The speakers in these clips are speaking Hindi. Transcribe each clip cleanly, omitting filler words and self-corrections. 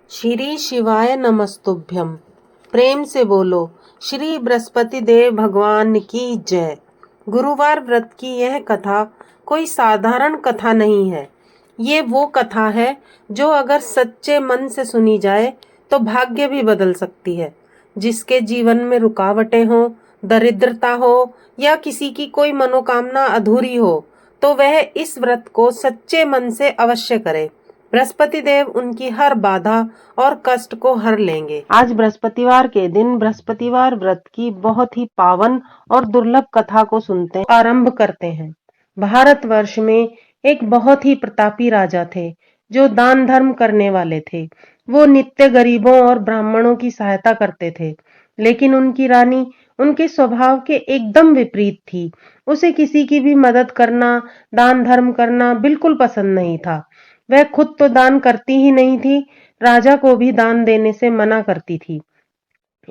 श्री शिवाय नमस्तुभ्यम। प्रेम से बोलो श्री बृहस्पति देव भगवान की जय। गुरुवार व्रत की यह कथा कोई साधारण कथा नहीं है। ये वो कथा है जो अगर सच्चे मन से सुनी जाए तो भाग्य भी बदल सकती है। जिसके जीवन में रुकावटें हो, दरिद्रता हो या किसी की कोई मनोकामना अधूरी हो तो वह इस व्रत को सच्चे मन से अवश्य करे। बृहस्पति देव उनकी हर बाधा और कष्ट को हर लेंगे। आज बृहस्पतिवार के दिन बृहस्पतिवार व्रत की बहुत ही पावन और दुर्लभ कथा को सुनते आरंभ करते हैं। भारतवर्ष में एक बहुत ही प्रतापी राजा थे जो दान धर्म करने वाले थे। वो नित्य गरीबों और ब्राह्मणों की सहायता करते थे, लेकिन उनकी रानी उनके स्वभाव के एकदम विपरीत थी। उसे किसी की भी मदद करना, दान धर्म करना बिल्कुल पसंद नहीं था। वह खुद तो दान करती ही नहीं थी, राजा को भी दान देने से मना करती थी।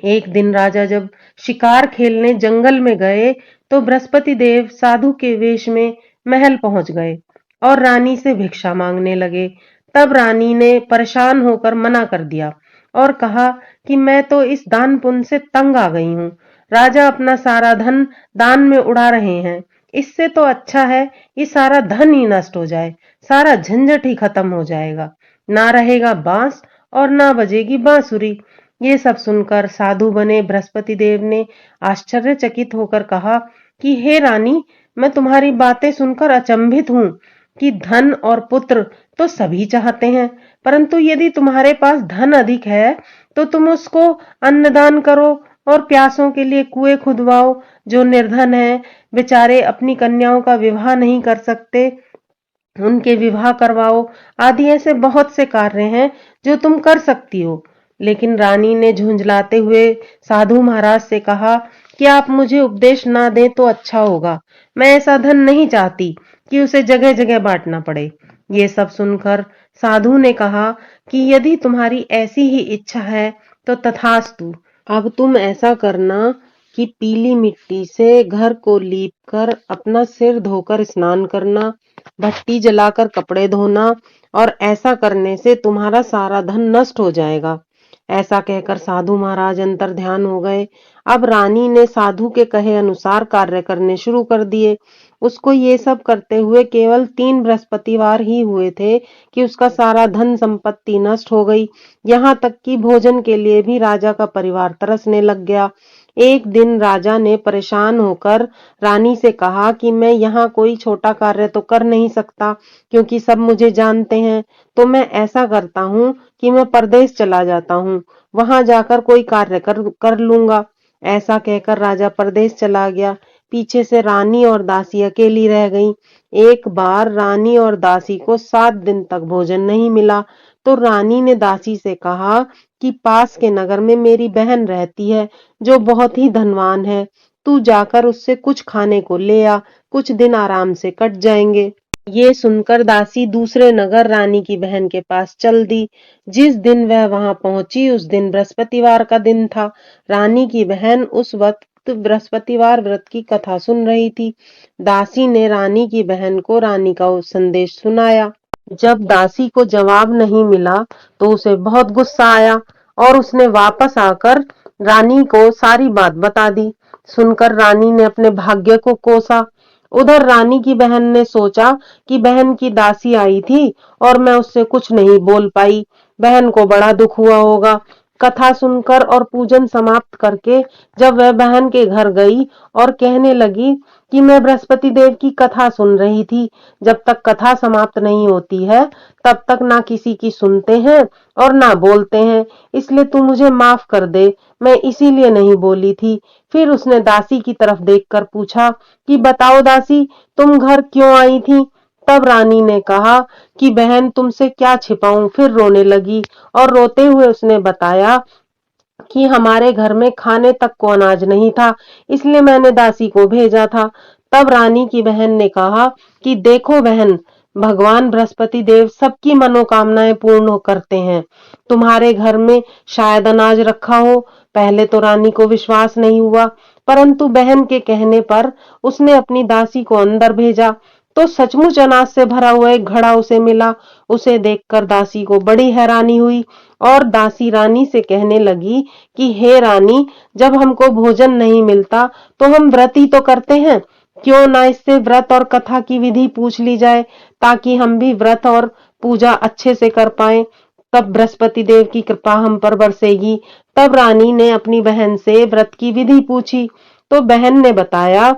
एक दिन राजा जब शिकार खेलने जंगल में गए तो बृहस्पति देव साधु के वेश में महल पहुंच गए और रानी से भिक्षा मांगने लगे। तब रानी ने परेशान होकर मना कर दिया और कहा कि मैं तो इस दान पुण्य से तंग आ गई हूँ। राजा अपना सारा धन दान में उड़ा रहे हैं। इससे तो अच्छा है ये सारा धन ही नष्ट हो जाए, सारा झंझट ही खत्म हो जाएगा। ना रहेगा बांस और ना बजेगी बांसुरी। ये सब सुनकर साधु बने बृहस्पति देव ने आश्चर्यचकित होकर कहा कि हे रानी, मैं तुम्हारी बातें सुनकर अचंभित हूँ कि धन और पुत्र तो सभी चाहते हैं, परंतु यदि तुम्हारे पास धन अधिक है तो तुम उसको अन्नदान करो और प्यासों के लिए कुएं खुदवाओ। जो निर्धन है, बेचारे अपनी कन्याओं का विवाह नहीं कर सकते, उनके विवाह करवाओ। आदि ऐसे बहुत से कार्य हैं जो तुम कर सकती हो। लेकिन रानी ने झुंझलाते हुए साधु महाराज से कहा कि आप मुझे उपदेश ना दें तो अच्छा होगा। मैं ऐसा धन नहीं चाहती कि उसे जगह जगह बांटना पड़े। ये सब सुनकर साधु ने कहा कि यदि तुम्हारी ऐसी ही इच्छा है तो तथास्तु। अब तुम ऐसा करना कि पीली मिट्टी से घर को लीप कर अपना सिर धोकर स्नान करना, भट्टी जलाकर कपड़े धोना, और ऐसा करने से तुम्हारा सारा धन नष्ट हो जाएगा। ऐसा कहकर साधु महाराज अंतर ध्यान हो गए। अब रानी ने साधु के कहे अनुसार कार्य करने शुरू कर दिए। उसको ये सब करते हुए केवल 3 बृहस्पतिवार ही हुए थे कि उसका सारा धन संपत्ति नष्ट हो गई। यहाँ तक कि भोजन के लिए भी राजा का परिवार तरसने लग गया। एक दिन राजा ने परेशान होकर रानी से कहा कि मैं यहाँ कोई छोटा कार्य तो कर नहीं सकता, क्योंकि सब मुझे जानते हैं। तो मैं ऐसा करता हूँ कि मैं परदेश चला जाता हूँ, वहां जाकर कोई कार्य कर लूंगा। ऐसा कहकर राजा परदेश चला गया। पीछे से रानी और दासी अकेली रह गईं। एक बार रानी और दासी को 7 दिन तक भोजन नहीं मिला, तो रानी ने दासी से कहा कि पास के नगर में मेरी बहन रहती है जो बहुत ही धनवान है। तू जाकर उससे कुछ खाने को ले आ, कुछ दिन आराम से कट जाएंगे। ये सुनकर दासी दूसरे नगर रानी की बहन के पास चल दी। जिस दिन वह वहां पहुंची उस दिन बृहस्पतिवार का दिन था। रानी की बहन उस वक्त बृहस्पतिवार व्रत की कथा सुन रही थी। दासी ने रानी की बहन को रानी का वो संदेश सुनाया। जब दासी को जवाब नहीं मिला तो उसे बहुत गुस्सा आया और उसने वापस आकर रानी को सारी बात बता दी। सुनकर रानी ने अपने भाग्य को कोसा। उधर रानी की बहन ने सोचा कि बहन की दासी आई थी और मैं उससे कुछ नहीं बोल पाई, बहन को बड़ा दुख हुआ होगा। कथा सुनकर और पूजन समाप्त करके जब वह बहन के घर गई और कहने लगी कि मैं बृहस्पति देव की कथा सुन रही थी, जब तक कथा समाप्त नहीं होती है तब तक ना किसी की सुनते हैं और ना बोलते हैं, इसलिए तू मुझे माफ कर दे, मैं इसीलिए नहीं बोली थी। फिर उसने दासी की तरफ देखकर पूछा कि बताओ दासी, तुम घर क्यों आई थी? तब रानी ने कहा कि बहन तुमसे क्या छिपाऊं। फिर रोने लगी और रोते हुए उसने बताया कि हमारे घर में खाने तक को अनाज नहीं था, इसलिए मैंने दासी को भेजा था। तब रानी की बहन ने कहा कि देखो बहन, भगवान बृहस्पति देव सबकी मनोकामनाएं पूर्ण करते हैं। तुम्हारे घर में शायद अनाज रखा हो। पहले तो रानी को विश्वास नहीं हुआ, परंतु बहन के कहने पर उसने अपनी दासी को अंदर भेजा तो सचमुच अनाज से भरा हुआ एक घड़ा उसे मिला। उसे देखकर दासी को बड़ी हैरानी हुई। और दासी रानी से कहने लगी कि हे रानी, जब हमको भोजन नहीं मिलता तो हम व्रत ही तो करते हैं, क्यों ना इससे व्रत और कथा की विधि पूछ ली जाए, ताकि हम भी व्रत और पूजा अच्छे से कर पाए, तब बृहस्पति देव की कृपा हम पर बरसेगी। तब रानी ने अपनी बहन से व्रत की विधि पूछी, तो बहन ने बताया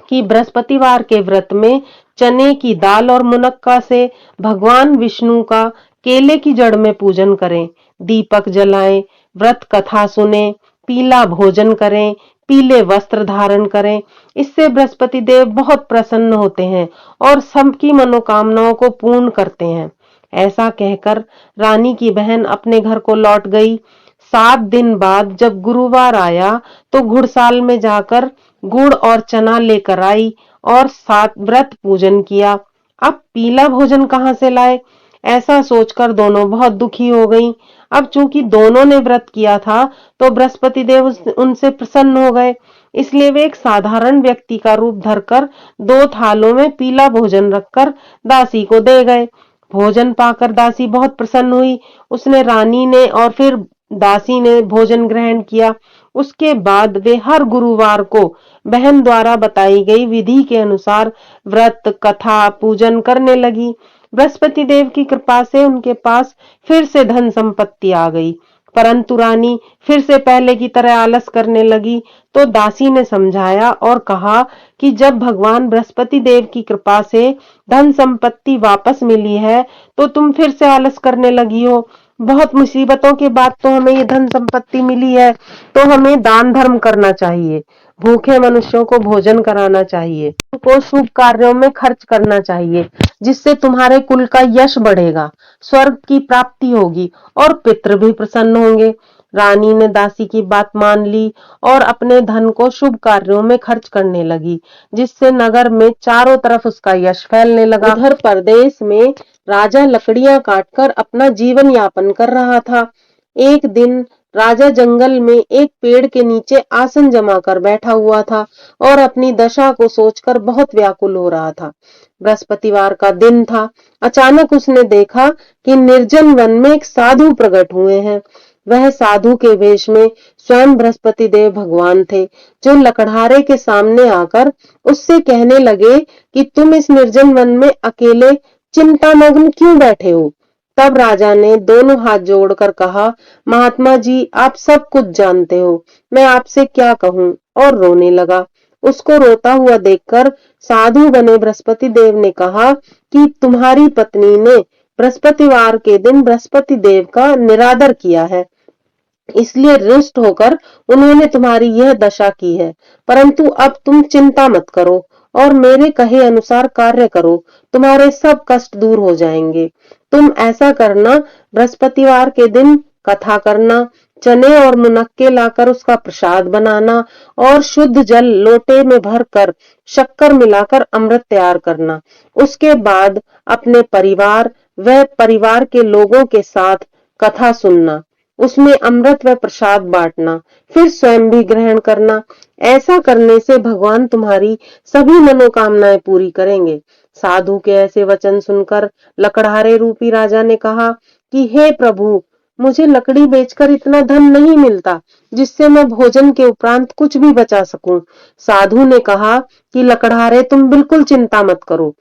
कि बृहस्पतिवार के व्रत में चने की दाल और मुनक्का से भगवान विष्णु का केले की जड़ में पूजन करें, दीपक जलाएं, व्रत कथा सुने, पीला भोजन करें, पीले वस्त्र धारण करें। इससे बृहस्पति देव बहुत प्रसन्न होते हैं और सबकी मनोकामनाओं को पूर्ण करते हैं। ऐसा कहकर रानी की बहन अपने घर को लौट गई। 7 दिन बाद जब गुरुवार आया तो घुड़साल में जाकर गुड़ और चना लेकर आई और सात व्रत पूजन किया। अब पीला भोजन कहाँ से लाए? ऐसा सोचकर दोनों बहुत दुखी हो गईं। अब चूंकि दोनों ने व्रत किया था तो बृहस्पति देव उनसे प्रसन्न हो गए, इसलिए वे एक साधारण व्यक्ति का रूप धरकर 2 थालों में पीला भोजन रखकर दासी को दे गए। भोजन पाकर दासी बहुत प्रसन्न हुई। उसने रानी ने और फिर दासी ने भोजन ग्रहण किया। उसके बाद वे हर गुरुवार को बहन द्वारा बताई गई विधि के अनुसार व्रत कथा पूजन करने लगी। बृहस्पति देव की कृपा से उनके पास फिर से धन संपत्ति आ गई, परंतु रानी फिर से पहले की तरह आलस करने लगी। तो दासी ने समझाया और कहा कि जब भगवान बृहस्पति देव की कृपा से धन संपत्ति वापस मिली है तो तुम फिर से आलस करने लगी हो। बहुत मुसीबतों के बाद तो हमें ये धन संपत्ति मिली है, तो हमें दान धर्म करना चाहिए, भूखे मनुष्यों को भोजन कराना चाहिए, को शुभ कार्यों में खर्च करना चाहिए, जिससे तुम्हारे कुल का यश बढ़ेगा, स्वर्ग की प्राप्ति होगी और पितृ भी प्रसन्न होंगे। रानी ने दासी की बात मान ली और अपने धन को शुभ कार्यों में खर्च करने लगी, जिससे नगर में चारों तरफ उसका यश फैलने लगा। उधर परदेश में राजा लकड़ियां काटकर अपना जीवन यापन कर रहा था। एक दिन राजा जंगल में एक पेड़ के नीचे आसन जमा कर बैठा हुआ था और अपनी दशा को सोचकर बहुत व्याकुल हो रहा था। बृहस्पतिवार का दिन था। अचानक उसने देखा कि निर्जन वन में एक साधु प्रकट हुए हैं। वह साधु के वेश में स्वयं बृहस्पति देव भगवान थे, जो लकड़हारे के सामने आकर उससे कहने लगे कि तुम इस निर्जन वन में अकेले चिंतामग्न क्यों बैठे हो? तब राजा ने दोनों हाथ जोड़कर कहा, महात्मा जी, आप सब कुछ जानते हो, मैं आपसे क्या कहूँ, और रोने लगा। उसको रोता हुआ देखकर साधु बने बृहस्पति देव ने कहा कि तुम्हारी पत्नी ने बृहस्पतिवार के दिन बृहस्पति देव का निरादर किया है, इसलिए रुष्ट होकर उन्होंने तुम्हारी यह दशा की है। परंतु अब तुम चिंता मत करो और मेरे कहे अनुसार कार्य करो, तुम्हारे सब कष्ट दूर हो जाएंगे। तुम ऐसा करना, बृहस्पतिवार के दिन कथा करना, चने और मुनक्के लाकर उसका प्रसाद बनाना और शुद्ध जल लोटे में भरकर शक्कर मिलाकर अमृत तैयार करना। उसके बाद अपने परिवार व परिवार के लोगों के साथ कथा सुनना, उसमें अमृत व प्रसाद बांटना, फिर स्वयं भी ग्रहण करना। ऐसा करने से भगवान तुम्हारी सभी मनोकामनाएं पूरी करेंगे। साधु के ऐसे वचन सुनकर लकड़हारे रूपी राजा ने कहा कि हे प्रभु, मुझे लकड़ी बेचकर इतना धन नहीं मिलता जिससे मैं भोजन के उपरांत कुछ भी बचा सकूं। साधु ने कहा कि लकड़हारे, तुम बिल्कुल चिंता मत करो,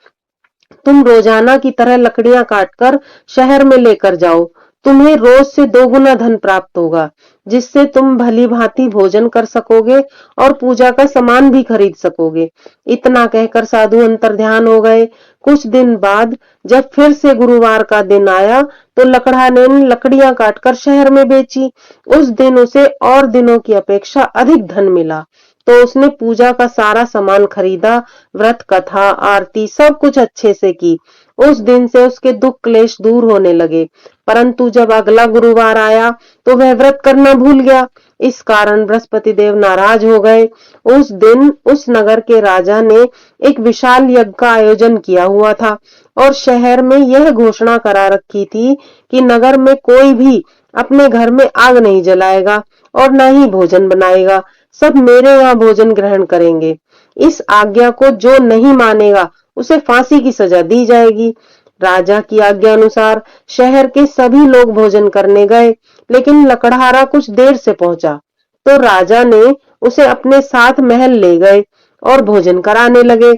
तुम रोजाना की तरह लकड़ियां काटकर शहर में लेकर जाओ, तुम्हें रोज से 2 गुना धन प्राप्त होगा, जिससे तुम भली भांति भोजन कर सकोगे और पूजा का सामान भी खरीद सकोगे। इतना कहकर साधु अंतर्ध्यान हो गए। कुछ दिन बाद जब फिर से गुरुवार का दिन आया तो लकड़हारे ने लकड़ियां काटकर शहर में बेची। उस दिन उसे और दिनों की अपेक्षा अधिक धन मिला, तो उसने पूजा का सारा सामान खरीदा, व्रत कथा आरती सब कुछ अच्छे से की। उस दिन से उसके दुख क्लेश दूर होने लगे। परंतु जब अगला गुरुवार आया तो वह व्रत करना भूल गया। इस कारण बृहस्पति देव नाराज हो गए। उस दिन उस नगर के राजा ने एक विशाल यज्ञ का आयोजन किया हुआ था और शहर में यह घोषणा करा रखी थी कि नगर में कोई भी अपने घर में आग नहीं जलाएगा और न ही भोजन बनाएगा, सब मेरे यहाँ भोजन ग्रहण करेंगे। इस आज्ञा को जो नहीं मानेगा उसे फांसी की सजा दी जाएगी। राजा की आज्ञा अनुसार शहर के सभी लोग भोजन करने गए, लेकिन लकड़हारा कुछ देर से पहुंचा। तो राजा ने उसे अपने साथ महल ले गए और भोजन कराने लगे।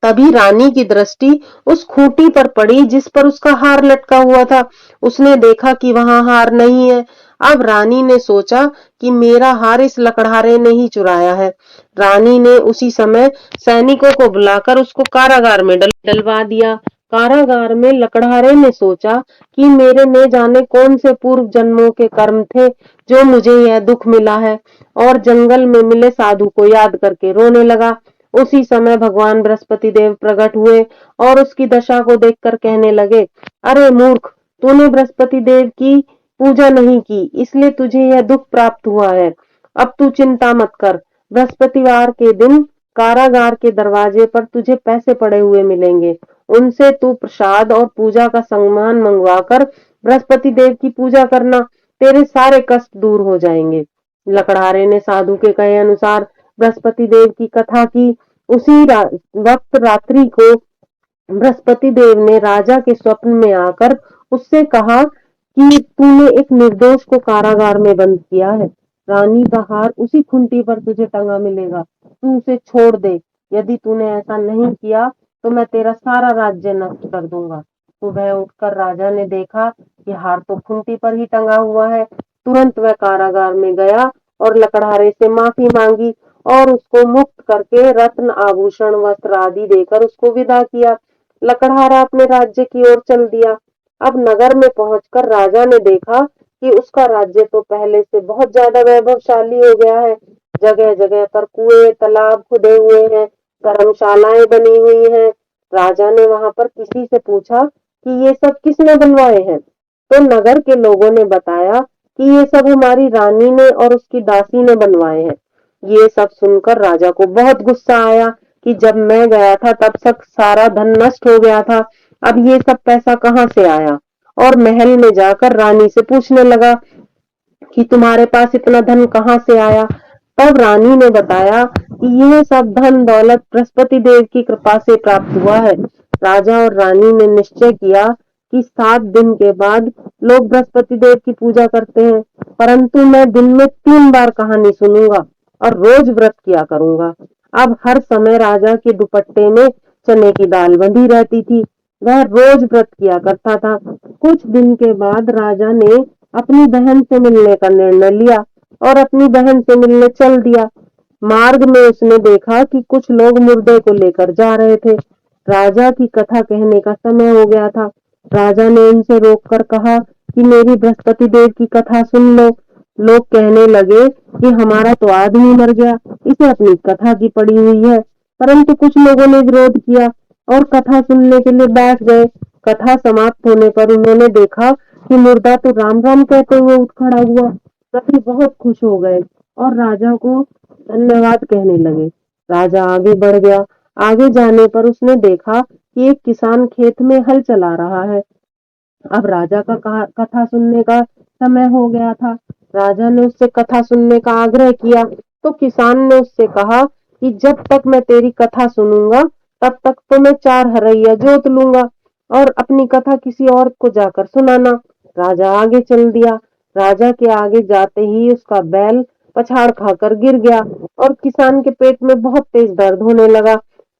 तभी रानी की दृष्टि उस खूंटी पर पड़ी जिस पर उसका हार लटका हुआ था। उसने देखा कि वहां हार नहीं है। अब रानी ने सोचा कि मेरा हार इस लकड़हारे ने ही चुराया है। रानी ने उसी समय सैनिकों को बुलाकर उसको कारागार में डलवा दिया। कारागार में लकड़हारे ने सोचा कि मेरे न जाने कौन से पूर्व जन्मों के कर्म थे जो मुझे यह दुख मिला है, और जंगल में मिले साधु को याद करके रोने लगा। उसी समय भगवान बृहस्पति देव प्रकट हुए और उसकी दशा को देखकर कहने लगे, अरे मूर्ख, तूने बृहस्पति देव की पूजा नहीं की, इसलिए तुझे यह दुख प्राप्त हुआ है। अब तू चिंता मत कर, बृहस्पतिवार के दिन कारागार के दरवाजे पर तुझे पैसे पड़े हुए मिलेंगे। उनसे तू प्रसाद और पूजा का सामान मंगवाकर बृहस्पति देव की पूजा करना, तेरे सारे कष्ट दूर हो जाएंगे। लकड़हारे ने साधु के कहे अनुसार बृहस्पति देव की कथा की। उसी वक्त रात्रि को बृहस्पति देव ने राजा के स्वप्न में आकर उससे कहा कि तूने एक निर्दोष को कारागार में बंद किया है। रानी का हार उसी खुंटी पर तुझे टंगा मिलेगा, तू उसे छोड़ दे। यदि तूने ऐसा नहीं किया तो मैं तेरा सारा राज्य नष्ट कर दूंगा। सुबह उठकर राजा ने देखा कि हार तो खुंटी पर ही टंगा हुआ है। तुरंत वह कारागार में गया और लकड़हारे से माफी मांगी और उसको मुक्त करके रत्न आभूषण वस्त्र आदि देकर उसको विदा किया। लकड़हारा अपने राज्य की ओर चल दिया। अब नगर में पहुंचकर राजा ने देखा कि उसका राज्य तो पहले से बहुत ज्यादा वैभवशाली हो गया है। जगह जगह पर कुएं तालाब खुदे हुए हैं, धर्मशालाएं बनी हुई हैं। राजा ने वहां पर किसी से पूछा कि ये सब किसने बनवाए हैं, तो नगर के लोगों ने बताया कि ये सब हमारी रानी ने और उसकी दासी ने बनवाए हैं। ये सब सुनकर राजा को बहुत गुस्सा आया कि जब मैं गया था तब तक सारा धन नष्ट हो गया था, अब ये सब पैसा कहाँ से आया। और महल में जाकर रानी से पूछने लगा कि तुम्हारे पास इतना धन कहाँ से आया। तब रानी ने बताया कि यह सब धन दौलत बृहस्पति देव की कृपा से प्राप्त हुआ है। राजा और रानी ने निश्चय किया कि 7 दिन के बाद लोग बृहस्पति देव की पूजा करते हैं, परंतु मैं दिन में 3 बार कहानी सुनूंगा और रोज व्रत किया करूंगा। अब हर समय राजा के दुपट्टे में चने की दाल बंधी रहती थी। वह रोज व्रत किया करता था। कुछ दिन के बाद राजा ने अपनी बहन से मिलने का निर्णय लिया और अपनी बहन से मिलने चल दिया। मार्ग में उसने देखा कि कुछ लोग मुर्दे को लेकर जा रहे थे। राजा की कथा कहने का समय हो गया था। राजा ने उनसे रोककर कहा कि मेरी बृहस्पति देव की कथा सुन लो। लोग कहने लगे कि हमारा तो आदमी मर गया, इसे अपनी कथा की पड़ी हुई है। परंतु कुछ लोगों ने विरोध किया और कथा सुनने के लिए बैठ गए। कथा समाप्त होने पर उन्होंने देखा कि मुर्दा तो राम राम कहते हुए उठ खड़ा हुआ। सभी बहुत खुश हो गए और राजा को धन्यवाद कहने लगे। राजा आगे बढ़ गया। आगे जाने पर उसने देखा कि एक किसान खेत में हल चला रहा है। अब राजा का कथा सुनने का समय हो गया था। राजा ने उससे कथा सुनने का आग्रह किया तो किसान ने उससे कहा कि जब तक मैं तेरी कथा सुनूंगा तब तक तो मैं 4 हरैया जोत लूंगा और अपनी कथा किसी और को जाकर सुनाना। राजा आगे चल दिया। राजा के आगे जाते ही उसका बैल पछाड़ खाकर गिर गया और किसान के पेट में बहुत तेज दर्द होने लगा।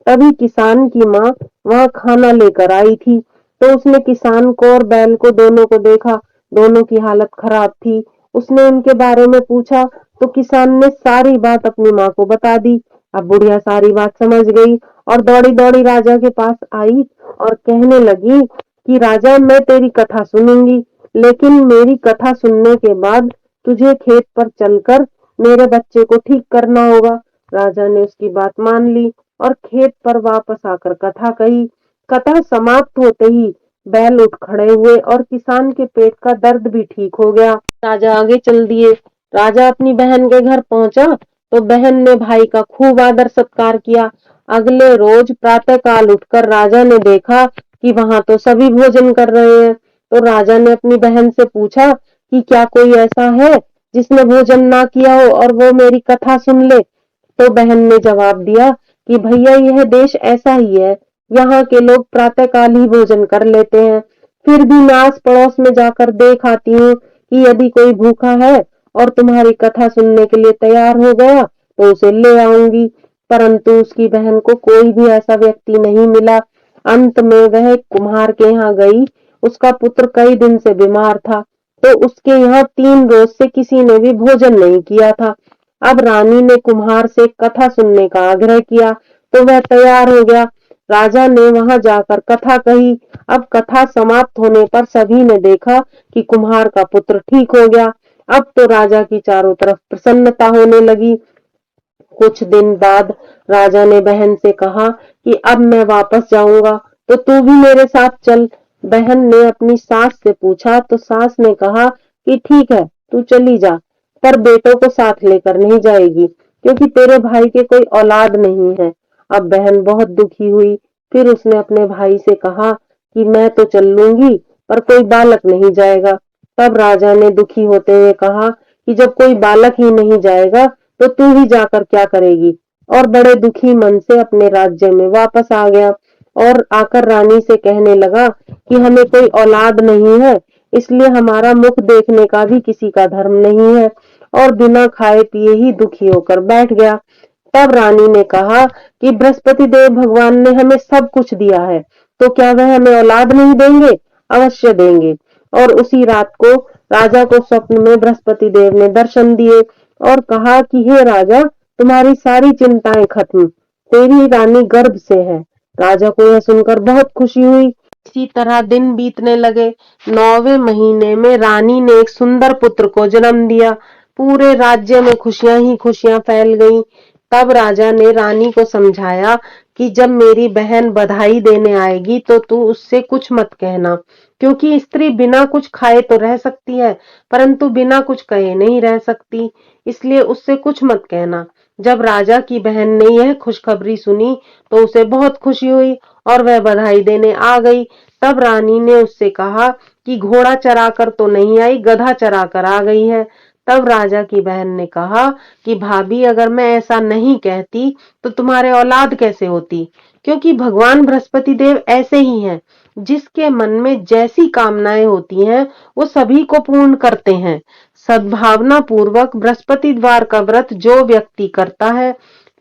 तभी किसान की माँ वहां खाना लेकर आई थी, तो उसने किसान को और बैल को दोनों को देखा। दोनों की हालत खराब थी। उसने उनके बारे में पूछा तो किसान ने सारी बात अपनी माँ को बता दी। अब बुढ़िया सारी बात समझ गई और दौड़ी दौड़ी राजा के पास आई और कहने लगी कि राजा, मैं तेरी कथा सुनूंगी, लेकिन मेरी कथा सुनने के बाद तुझे खेत पर चलकर मेरे बच्चे को ठीक करना होगा। राजा ने उसकी बात मान ली और खेत पर वापस आकर कथा कही। कथा समाप्त होते ही बैल उठ खड़े हुए और किसान के पेट का दर्द भी ठीक हो गया। राजा आगे चल दिए। राजा अपनी बहन के घर पहुंचा तो बहन ने भाई का खूब आदर सत्कार किया। अगले रोज प्रातः काल उठकर राजा ने देखा कि वहां तो सभी भोजन कर रहे हैं। तो राजा ने अपनी बहन से पूछा कि क्या कोई ऐसा है जिसने भोजन ना किया हो और वो मेरी कथा सुन ले। तो बहन ने जवाब दिया कि भैया, यह देश ऐसा ही है, यहाँ के लोग प्रातःकाल ही भोजन कर लेते हैं। फिर भी मैं आस पड़ोस में जाकर देख आती हूँ कि यदि कोई भूखा है और तुम्हारी कथा सुनने के लिए तैयार हो गया तो उसे ले आऊंगी। परंतु उसकी बहन को कोई भी ऐसा व्यक्ति नहीं मिला। अंत में वह कुम्हार के यहाँ गई। उसका पुत्र कई दिन से बीमार था, तो उसके यहाँ 3 रोज से किसी ने भी भोजन नहीं किया था। अब रानी ने कुम्हार से कथा सुनने का आग्रह किया, तो वह तैयार हो गया। राजा ने वहां जाकर कथा कही। अब कथा समाप्त होने पर सभी ने देखा कि कुम्हार का पुत्र ठीक हो गया। अब तो राजा की चारों तरफ प्रसन्नता होने लगी। कुछ दिन बाद राजा ने बहन से कहा कि अब मैं वापस जाऊंगा, तो तू भी मेरे साथ चल। बहन ने अपनी सास से पूछा, तो सास ने कहा कि ठीक है, तू चली जा, पर बेटों को साथ लेकर नहीं जाएगी, क्योंकि तेरे भाई के कोई औलाद नहीं है। अब बहन बहुत दुखी हुई। फिर उसने अपने भाई से कहा कि मैं तो चल लूंगी, पर कोई बालक नहीं जाएगा। तब राजा ने दुखी होते हुए कहा कि जब कोई बालक ही नहीं जाएगा तो तू ही जाकर क्या करेगी। और बड़े दुखी मन से अपने राज्य में वापस आ गया और आकर रानी से कहने लगा कि हमें कोई औलाद नहीं है, इसलिए हमारा मुख देखने का भी किसी का धर्म नहीं है, और बिना खाए पिए ही दुखी होकर बैठ गया। तब रानी ने कहा कि बृहस्पति देव भगवान ने हमें सब कुछ दिया है, तो क्या वह हमें औलाद नहीं देंगे? अवश्य देंगे। और उसी रात को राजा को स्वप्न में बृहस्पति देव ने दर्शन दिए और कहा कि हे राजा, तुम्हारी सारी चिंताएं खत्म, तेरी रानी गर्भ से है। राजा को यह सुनकर बहुत खुशी हुई। इसी तरह दिन बीतने लगे। 9वें महीने में रानी ने एक सुंदर पुत्र को जन्म दिया। पूरे राज्य में खुशियां ही खुशियां फैल गईं। तब राजा ने रानी को समझाया कि जब मेरी बहन बधाई देने आएगी तो तू उससे कुछ मत कहना, क्योंकि स्त्री बिना कुछ खाए तो रह सकती है, परंतु बिना कुछ कहे नहीं रह सकती, इसलिए उससे कुछ मत कहना। जब राजा की बहन ने यह खुशखबरी सुनी तो उसे बहुत खुशी हुई और वह बधाई देने आ गई। तब रानी ने उससे कहा कि घोड़ा चराकर तो नहीं आई, गधा चराकर आ गई है। तब राजा की बहन ने कहा कि भाभी, अगर मैं ऐसा नहीं कहती तो तुम्हारे औलाद कैसे होती, क्योंकि भगवान बृहस्पति देव ऐसे ही हैं, जिसके मन में जैसी कामनाएं होती हैं वो सभी को पूर्ण करते हैं। सद्भावना पूर्वक बृहस्पति द्वार का व्रत जो व्यक्ति करता है,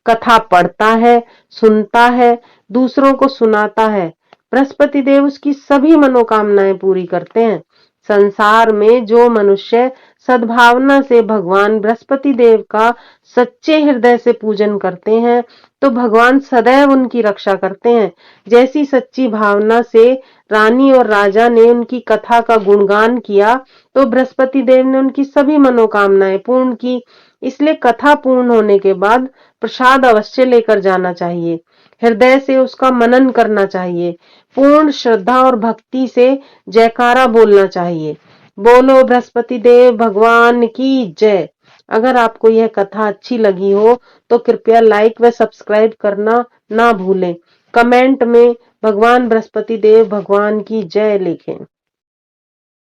कथा पढ़ता है, सुनता है, दूसरों को सुनाता है, बृहस्पति देव उसकी सभी मनोकामनाएं पूरी करते हैं। संसार में जो मनुष्य सद्भावना से भगवान बृहस्पति देव का सच्चे हृदय से पूजन करते हैं, तो भगवान सदैव उनकी रक्षा करते हैं। जैसी सच्ची भावना से रानी और राजा ने उनकी कथा का गुणगान किया, तो बृहस्पति देव ने उनकी सभी मनोकामनाएं पूर्ण की। इसलिए कथा पूर्ण होने के बाद प्रसाद अवश्य लेकर जाना चाहिए। हृदय से उसका मनन करना चाहिए। पूर्ण श्रद्धा और भक्ति से जयकारा बोलना चाहिए। बोलो बृहस्पति देव भगवान की जय। अगर आपको यह कथा अच्छी लगी हो तो कृपया लाइक व सब्सक्राइब करना ना भूलें। कमेंट में भगवान बृहस्पति देव भगवान की जय लिखें।